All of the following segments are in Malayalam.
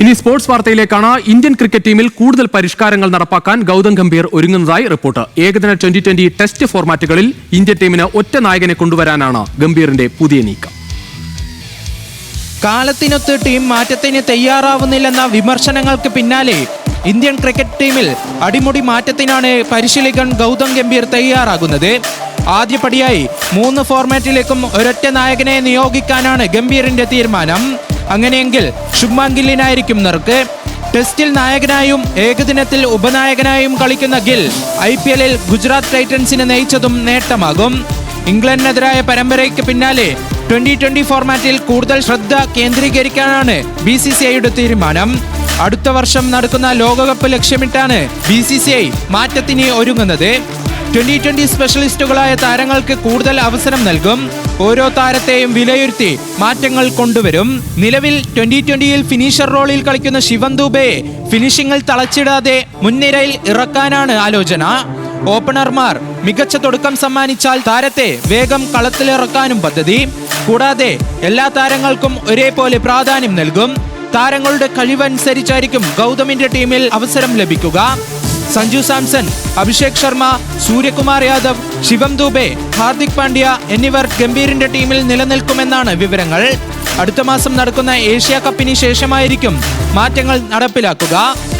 ഇനി സ്പോർട്സ് വാർത്തയിലേക്കാണ്. ഇന്ത്യൻ ക്രിക്കറ്റ് ടീമിൽ കൂടുതൽ പരിഷ്കാരങ്ങൾ നടപ്പാക്കാൻ ഗൗതം ഗംഭീർ ഒരുങ്ങുന്നതായി റിപ്പോർട്ട്. ഏകദിന 2020 ടെസ്റ്റ് ഫോർമാറ്റുകളിൽ ഇന്ത്യൻ ടീമിന് ഒറ്റ നായകനെ കൊണ്ടുവരാനാണ് ഗംഭീറിന്റെ പുതിയ നീക്കം. കാലത്തിനൊത്ത് ടീം മാറ്റത്തിന് തയ്യാറാവുന്നില്ലെന്ന വിമർശനങ്ങൾക്ക് പിന്നാലെ ഇന്ത്യൻ ക്രിക്കറ്റ് ടീമിൽ അടിമുടി മാറ്റത്തിനാണ് പരിശീലകൻ ഗൗതം ഗംഭീർ തയ്യാറാകുന്നത്. ആദ്യപടിയായി 3 ഫോർമാറ്റിലേക്കും ഒരൊറ്റ നായകനെ നിയോഗിക്കാനാണ് ഗംഭീറിന്റെ തീരുമാനം. അങ്ങനെയെങ്കിൽ ശുഭ്മാൻ ഗില്ലിനായിരിക്കും നറുക്ക്. ടെസ്റ്റിൽ നായകനായും ഏകദിനത്തിൽ ഉപനായകനായും കളിക്കുന്ന ഗിൽ IPL-ൽ ഗുജറാത്ത് ടൈറ്റൻസിനെ നയിച്ചതും നേട്ടമാകും. ഇംഗ്ലണ്ടിനെതിരായ പരമ്പരയ്ക്ക് പിന്നാലെ 2020 ഫോർമാറ്റിൽ കൂടുതൽ ശ്രദ്ധ കേന്ദ്രീകരിക്കാനാണ് BCCIയുടെ തീരുമാനം. അടുത്ത വർഷം നടക്കുന്ന ലോകകപ്പ് ലക്ഷ്യമിട്ടാണ് BCCI മാറ്റത്തിന് ഒരുങ്ങുന്നത്. 2020 സ്പെഷ്യലിസ്റ്റുകളായ താരങ്ങൾക്ക് കൂടുതൽ അവസരം നൽകും. ഓരോ താരത്തെയും വിലയിരുത്തി മാറ്റങ്ങൾ കൊണ്ടുവരും. നിലവിൽ 2020-ൽ ഫിനിഷർ റോളിൽ കളിക്കുന്ന ശിവം ദുബെയെ ഫിനിഷിംഗിൽ തളച്ചിടാതെ മുൻനിരയിൽ ഇറക്കാനാണ് ആലോചന. ഓപ്പണർമാർ മികച്ച തുടക്കം സമ്മാനിച്ചാൽ താരത്തെ വേഗം കളത്തിലിറക്കാനും പദ്ധതി. കൂടാതെ എല്ലാ താരങ്ങൾക്കും ഒരേപോലെ പ്രാധാന്യം നൽകും. താരങ്ങളുടെ കഴിവനുസരിച്ചായിരിക്കും ഗൗതമിന്റെ ടീമിൽ അവസരം ലഭിക്കുക. സഞ്ജു സാംസൺ, അഭിഷേക് ശർമ്മ, സൂര്യകുമാർ യാദവ്, ശിവം ദുബെ, ഹാർദിക് പാണ്ഡ്യ എന്നിവർ ഗംഭീറിന്റെ ടീമിൽ നിലനിൽക്കുമെന്നാണ് വിവരങ്ങൾ. അടുത്ത മാസം നടക്കുന്ന ഏഷ്യ കപ്പിന് ശേഷമായിരിക്കും മാറ്റങ്ങൾ നടപ്പിലാക്കുക.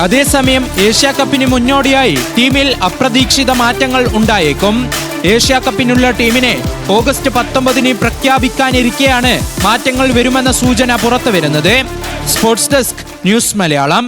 അതേസമയം ഏഷ്യ കപ്പിന് മുന്നോടിയായി ടീമിൽ അപ്രതീക്ഷിത മാറ്റങ്ങൾ ഉണ്ടായേക്കും. ഏഷ്യ കപ്പിനുള്ള ടീമിനെ ഓഗസ്റ്റ് 19-ന് പ്രഖ്യാപിക്കാനിരിക്കെയാണ് മാറ്റങ്ങൾ വരുമെന്ന സൂചന പുറത്തുവരുന്നത്. Sports desk, news Malayalam.